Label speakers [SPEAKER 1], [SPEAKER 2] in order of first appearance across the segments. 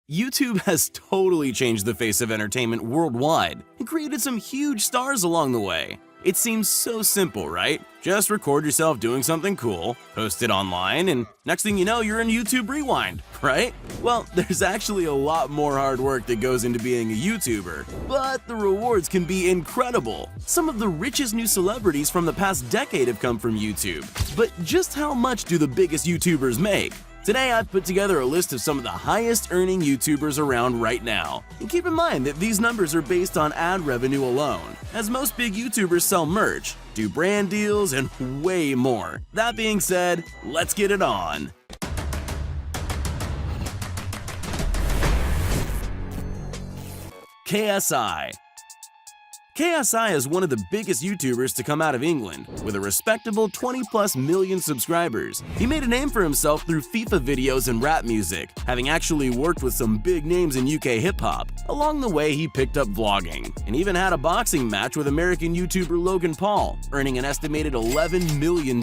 [SPEAKER 1] YouTube has totally changed the face of entertainment worldwide and created some huge stars along the way. It seems so simple, right? Just record yourself doing something cool, post it online, and next thing you know, you're in YouTube Rewind, right? Well, there's actually a lot more hard work that goes into being a YouTuber, but the rewards can be incredible. Some of the richest new celebrities from the past decade have come from YouTube. But just how much do the biggest YouTubers make? Today I've put together a list of some of the highest earning YouTubers around right now. And keep in mind that these numbers are based on ad revenue alone, as most big YouTubers sell merch, do brand deals, and way more. That being said, let's get it on. KSI. KSI is one of the biggest YouTubers to come out of England, with a respectable 20+ million subscribers. He made a name for himself through FIFA videos and rap music, having actually worked with some big names in UK hip-hop. Along the way, he picked up vlogging, and even had a boxing match with American YouTuber Logan Paul, earning an estimated $11 million.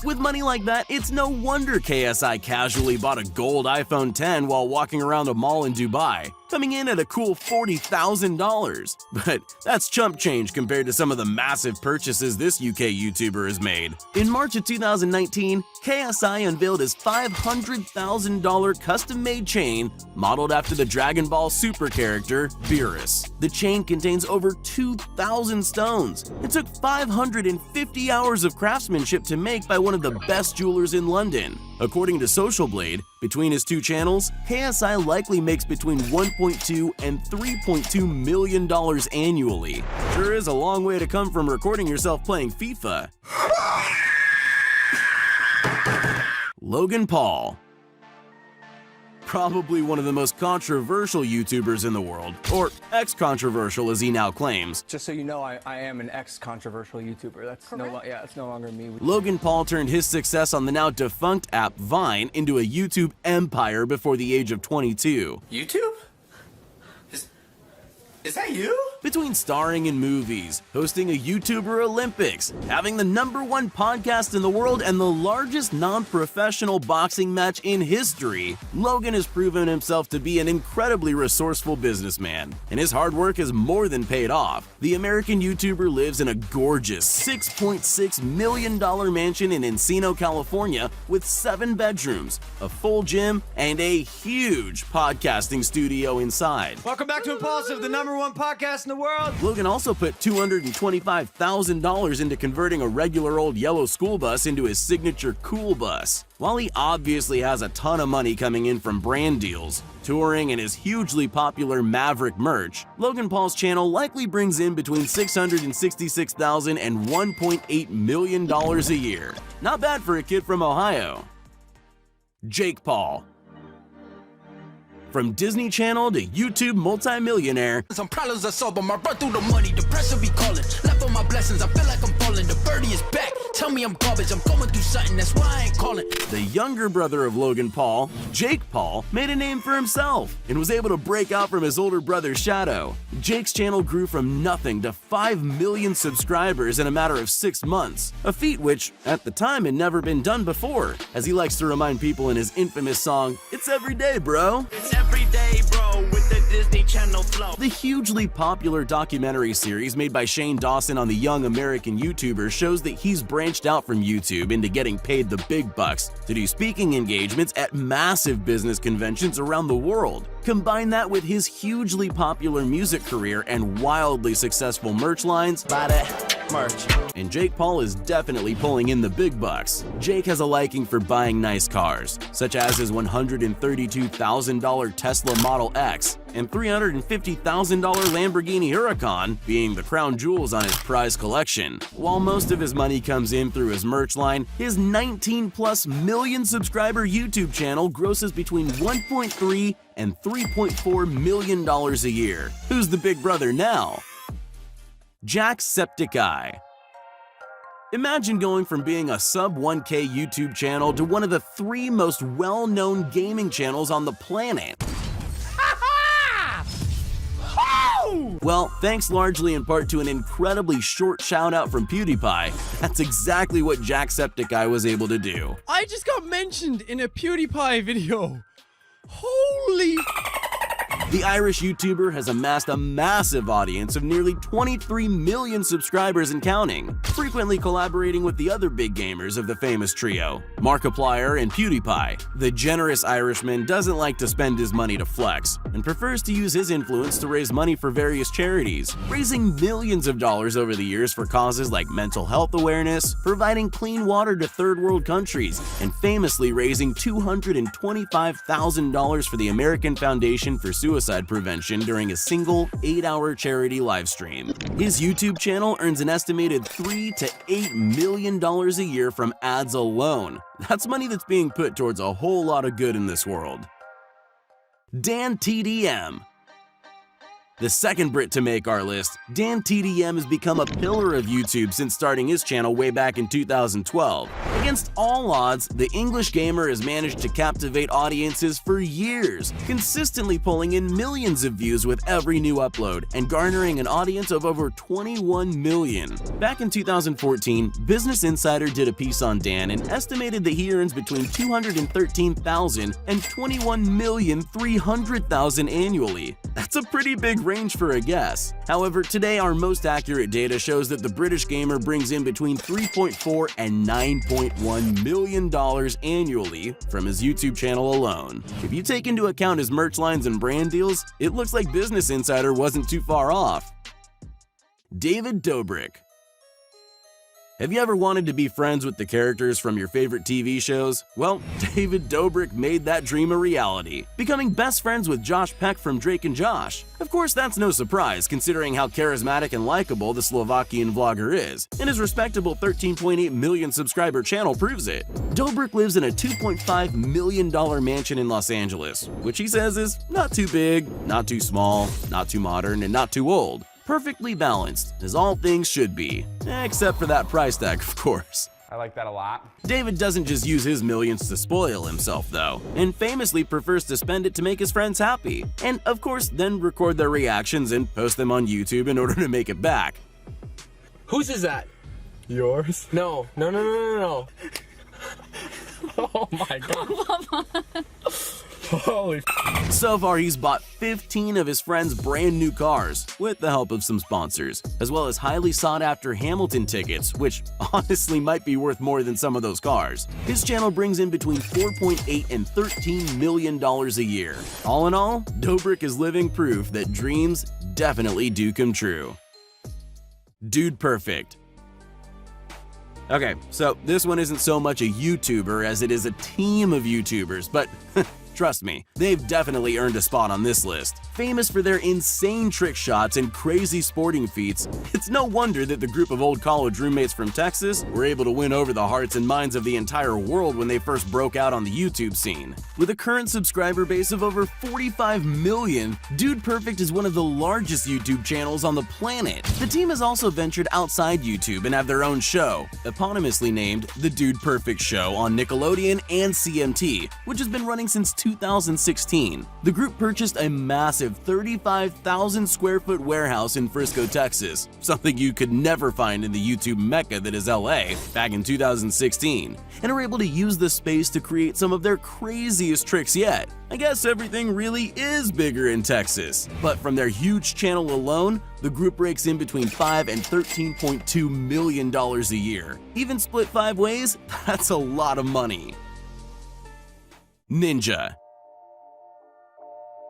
[SPEAKER 1] With money like that, it's no wonder KSI casually bought a gold iPhone X while walking around a mall in Dubai, coming in at a cool $40,000. But that's chump change compared to some of the massive purchases this UK YouTuber has made. In March of 2019, KSI unveiled his $500,000 custom-made chain modeled after the Dragon Ball Super character, Beerus. The chain contains over 2,000 stones. It took 550 hours of craftsmanship to make by one of the best jewelers in London. According to Social Blade, between his two channels, KSI likely makes between $1.2 and $3.2 million annually. Sure is a long way to come from recording yourself playing FIFA. Logan Paul. Probably one of the most controversial YouTubers in the world, or ex-controversial as he now claims.
[SPEAKER 2] Just so you know, I am an ex-controversial YouTuber. That's no longer me.
[SPEAKER 1] Logan Paul turned his success on the now defunct app Vine into a YouTube empire before the age of 22.
[SPEAKER 3] YouTube? Is that you?
[SPEAKER 1] Between starring in movies, hosting a YouTuber Olympics, having the #1 podcast in the world, and the largest non-professional boxing match in history, Logan has proven himself to be an incredibly resourceful businessman, and his hard work has more than paid off. The American YouTuber lives in a gorgeous $6.6 million mansion in Encino, California, with 7 bedrooms, a full gym, and a huge podcasting studio inside.
[SPEAKER 4] Welcome back to Impulsive, the #1 podcast in the world.
[SPEAKER 1] Logan also put $225,000 into converting a regular old yellow school bus into his signature cool bus. While he obviously has a ton of money coming in from brand deals, touring, and his hugely popular Maverick merch, Logan Paul's channel likely brings in between $666,000 and $1.8 million a year. Not bad for a kid from Ohio. Jake Paul. From Disney Channel to YouTube multimillionaire,
[SPEAKER 5] some problems I solve, but I run through the money, the pressure be calling. Left on my blessings, I feel like I'm falling. The birdie is back, tell me I'm garbage, I'm going through something, that's why I ain't calling.
[SPEAKER 1] The younger brother of Logan Paul, Jake Paul, made a name for himself and was able to break out from his older brother's shadow. Jake's channel grew from nothing to 5 million subscribers in a matter of 6 months, a feat which, at the time, had never been done before, as he likes to remind people in his infamous song, "It's every day, bro."
[SPEAKER 3] Every day, bro, with the Disney Channel flow.
[SPEAKER 1] The hugely popular documentary series made by Shane Dawson on the young American YouTuber shows that he's branched out from YouTube into getting paid the big bucks to do speaking engagements at massive business conventions around the world. Combine that with his hugely popular music career and wildly successful merch lines,
[SPEAKER 3] Buy that merch.
[SPEAKER 1] and Jake Paul is definitely pulling in the big bucks. Jake has a liking for buying nice cars, such as his $132,000 Tesla Model X and $350,000 Lamborghini Huracan being the crown jewels on his prize collection. While most of his money comes in through his merch line, his 19+ million subscriber YouTube channel grosses between $1.3 and $3.4 million a year. Who's the big brother now? Jacksepticeye. Imagine going from being a sub 1K YouTube channel to one of the 3 most well-known gaming channels on the planet. Well, thanks largely in part to an incredibly short shout-out from PewDiePie, that's exactly what Jacksepticeye was able to do.
[SPEAKER 4] I just got mentioned in a PewDiePie video. Holy
[SPEAKER 1] The Irish YouTuber has amassed a massive audience of nearly 23 million subscribers and counting, frequently collaborating with the other big gamers of the famous trio, Markiplier and PewDiePie. The generous Irishman doesn't like to spend his money to flex, and prefers to use his influence to raise money for various charities, raising millions of dollars over the years for causes like mental health awareness, providing clean water to third world countries, and famously raising $225,000 for the American Foundation for Suicide Prevention during a single 8-hour charity livestream. His YouTube channel earns an estimated $3 to $8 million a year from ads alone. That's money that's being put towards a whole lot of good in this world. Dan TDM. The second Brit to make our list, Dan TDM has become a pillar of YouTube since starting his channel way back in 2012. Against all odds, the English gamer has managed to captivate audiences for years, consistently pulling in millions of views with every new upload and garnering an audience of over 21 million. Back in 2014, Business Insider did a piece on Dan and estimated that he earns between $213,000 and $21,300,000 annually. That's a pretty big range for a guess. However, today our most accurate data shows that the British gamer brings in between $3.4 and $9.1 million annually from his YouTube channel alone. If you take into account his merch lines and brand deals, it looks like Business Insider wasn't too far off. David Dobrik. Have you ever wanted to be friends with the characters from your favorite TV shows? Well, David Dobrik made that dream a reality, becoming best friends with Josh Peck from Drake and Josh. Of course, that's no surprise considering how charismatic and likable the Slovakian vlogger is, and his respectable 13.8 million subscriber channel proves it. Dobrik lives in a $2.5 million mansion in Los Angeles, which he says is not too big, not too small, not too modern, and not too old. Perfectly balanced, as all things should be. Except for that price tag, of course.
[SPEAKER 2] I like that a lot.
[SPEAKER 1] David doesn't just use his millions to spoil himself, though, and famously prefers to spend it to make his friends happy. And, of course, then record their reactions and post them on YouTube in order to make it back.
[SPEAKER 6] Whose is that?
[SPEAKER 2] Yours?
[SPEAKER 6] No. Oh my god. Holy
[SPEAKER 1] So far, he's bought 15 of his friends' brand new cars, with the help of some sponsors, as well as highly sought-after Hamilton tickets, which honestly might be worth more than some of those cars. His channel brings in between $4.8 and $13 million a year. All in all, Dobrik is living proof that dreams definitely do come true. Dude Perfect. Okay, so this one isn't so much a YouTuber as it is a team of YouTubers, but trust me, they've definitely earned a spot on this list. Famous for their insane trick shots and crazy sporting feats, it's no wonder that the group of old college roommates from Texas were able to win over the hearts and minds of the entire world when they first broke out on the YouTube scene. With a current subscriber base of over 45 million, Dude Perfect is one of the largest YouTube channels on the planet. The team has also ventured outside YouTube and have their own show, eponymously named The Dude Perfect Show on Nickelodeon and CMT, which has been running since 2016. The group purchased a massive 35,000 square foot warehouse in Frisco, Texas, something you could never find in the YouTube mecca that is LA, back in 2016, and are able to use the space to create some of their craziest tricks yet. I guess everything really is bigger in Texas, but from their huge channel alone, the group rakes in between $5 and $13.2 million a year. Even split 5 ways, that's a lot of money. Ninja.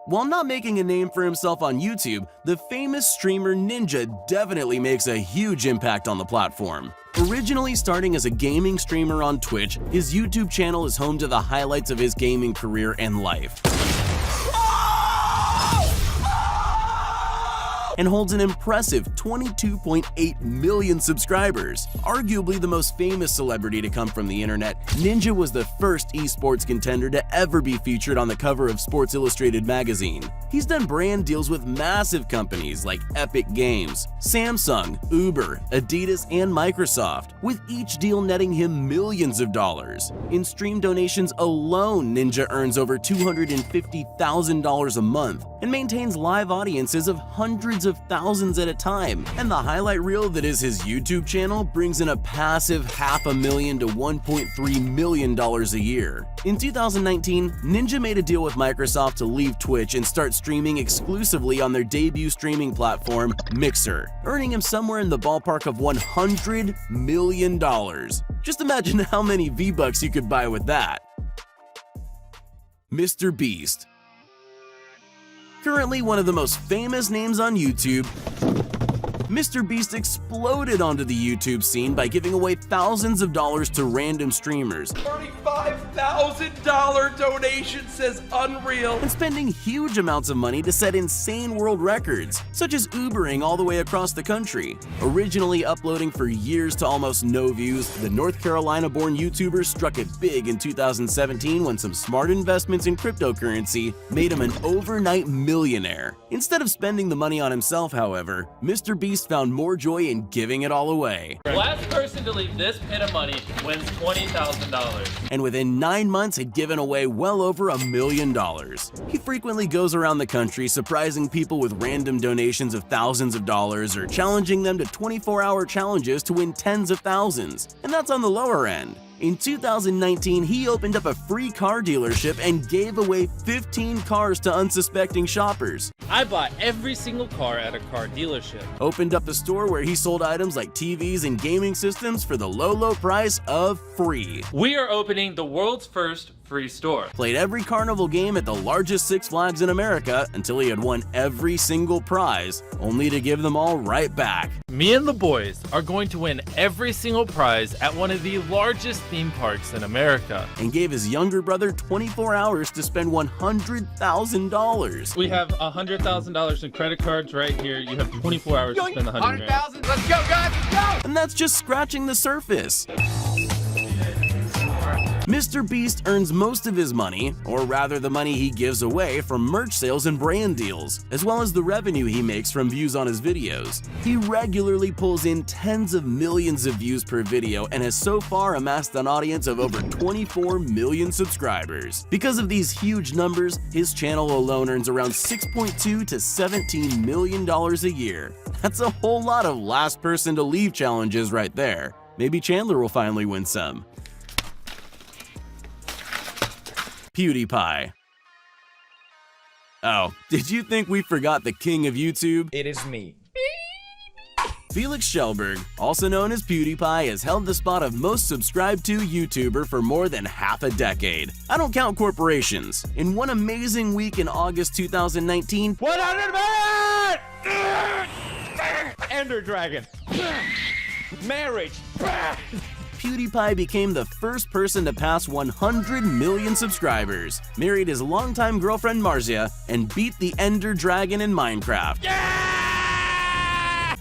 [SPEAKER 1] While not making a name for himself on YouTube, the famous streamer Ninja definitely makes a huge impact on the platform. Originally starting as a gaming streamer on Twitch, his YouTube channel is home to the highlights of his gaming career and life, and holds an impressive 22.8 million subscribers. Arguably the most famous celebrity to come from the internet, Ninja was the first esports contender to ever be featured on the cover of Sports Illustrated magazine. He's done brand deals with massive companies like Epic Games, Samsung, Uber, Adidas, and Microsoft, with each deal netting him millions of dollars. In stream donations alone, Ninja earns over $250,000 a month and maintains live audiences of hundreds of of thousands at a time, and the highlight reel that is his YouTube channel brings in a passive $500,000 to $1.3 million a year. In 2019, Ninja made a deal with Microsoft to leave Twitch and start streaming exclusively on their debut streaming platform, Mixer, earning him somewhere in the ballpark of $100 million. Just imagine how many V-Bucks you could buy with that. MrBeast. Currently one of the most famous names on YouTube, MrBeast exploded onto the YouTube scene by giving away thousands of dollars to random streamers.
[SPEAKER 3] $35,000 donation says unreal.
[SPEAKER 1] And spending huge amounts of money to set insane world records, such as Ubering all the way across the country. Originally uploading for years to almost no views, the North Carolina-born YouTuber struck it big in 2017 when some smart investments in cryptocurrency made him an overnight millionaire. Instead of spending the money on himself, however, MrBeast found more joy in giving it all away.
[SPEAKER 7] Last person to leave this pit of money wins $20,000.
[SPEAKER 1] And within 9 months had given away well over $1 million. He frequently goes around the country surprising people with random donations of thousands of dollars or challenging them to 24-hour challenges to win tens of thousands, and that's on the lower end. In 2019, he opened up a free car dealership and gave away 15 cars to unsuspecting shoppers.
[SPEAKER 7] I bought every single car at a car dealership.
[SPEAKER 1] Opened up a store where he sold items like TVs and gaming systems for the low price of free.
[SPEAKER 7] We are opening the world's first free store.
[SPEAKER 1] Played every carnival game at the largest Six Flags in America until he had won every single prize, only to give them all right back.
[SPEAKER 7] Me and the boys are going to win every single prize at one of the largest theme parks in America.
[SPEAKER 1] And gave his younger brother 24 hours to spend $100,000.
[SPEAKER 7] We have $100,000 in credit cards right here. You have 24 hours to spend the $100,000.
[SPEAKER 4] Let's go, guys, let's go!
[SPEAKER 1] And that's just scratching the surface. MrBeast earns most of his money, or rather the money he gives away, from merch sales and brand deals, as well as the revenue he makes from views on his videos. He regularly pulls in tens of millions of views per video and has so far amassed an audience of over 24 million subscribers. Because of these huge numbers, his channel alone earns around $6.2 to $17 million a year. That's a whole lot of last person to leave challenges right there. Maybe Chandler will finally win some. PewDiePie. Oh, did you think we forgot the king of YouTube?
[SPEAKER 4] It is me.
[SPEAKER 1] Felix Schellberg, also known as PewDiePie, has held the spot of most subscribed to YouTuber for more than half a decade. I don't count corporations. In one amazing week in August 2019,
[SPEAKER 4] 100 million! Ender Dragon. Marriage.
[SPEAKER 1] PewDiePie became the first person to pass 100 million subscribers, married his longtime girlfriend Marzia, and beat the Ender Dragon in Minecraft.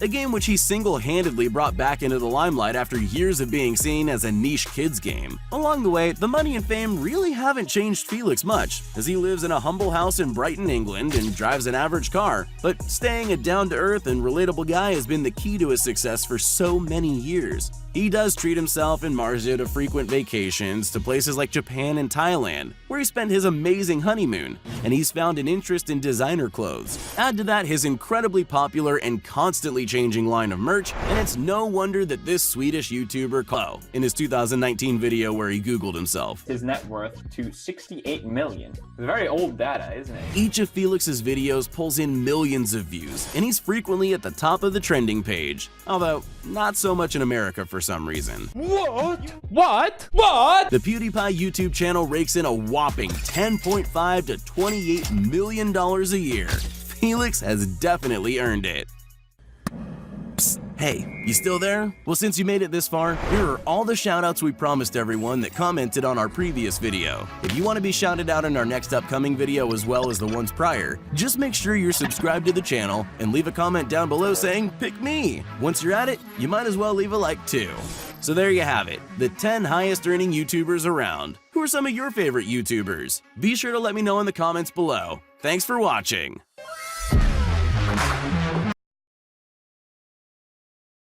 [SPEAKER 1] A game which he single-handedly brought back into the limelight after years of being seen as a niche kids game. Along the way, the money and fame really haven't changed Felix much, as he lives in a humble house in Brighton, England, and drives an average car. But staying a down-to-earth and relatable guy has been the key to his success for so many years. He does treat himself and Marzia to frequent vacations to places like Japan and Thailand, where he spent his amazing honeymoon, and he's found an interest in designer clothes. Add to that his incredibly popular and constantly changing line of merch, and it's no wonder that this Swedish YouTuber in his 2019 video where he Googled himself.
[SPEAKER 8] His net worth to 68 million. Very old data, isn't it?
[SPEAKER 1] Each of Felix's videos pulls in millions of views, and he's frequently at the top of the trending page, although not so much in America for some reason.
[SPEAKER 7] What?
[SPEAKER 1] The PewDiePie YouTube channel rakes in a whopping $10.5 to $28 million a year. Felix has definitely earned it. Psst, hey, you still there? Well, since you made it this far, here are all the shoutouts we promised everyone that commented on our previous video. If you want to be shouted out in our next upcoming video as well as the ones prior, just make sure you're subscribed to the channel and leave a comment down below saying, "Pick me." Once you're at it, you might as well leave a like too. So there you have it, the 10 highest earning YouTubers around. Who are some of your favorite YouTubers? Be sure to let me know in the comments below. Thanks for watching.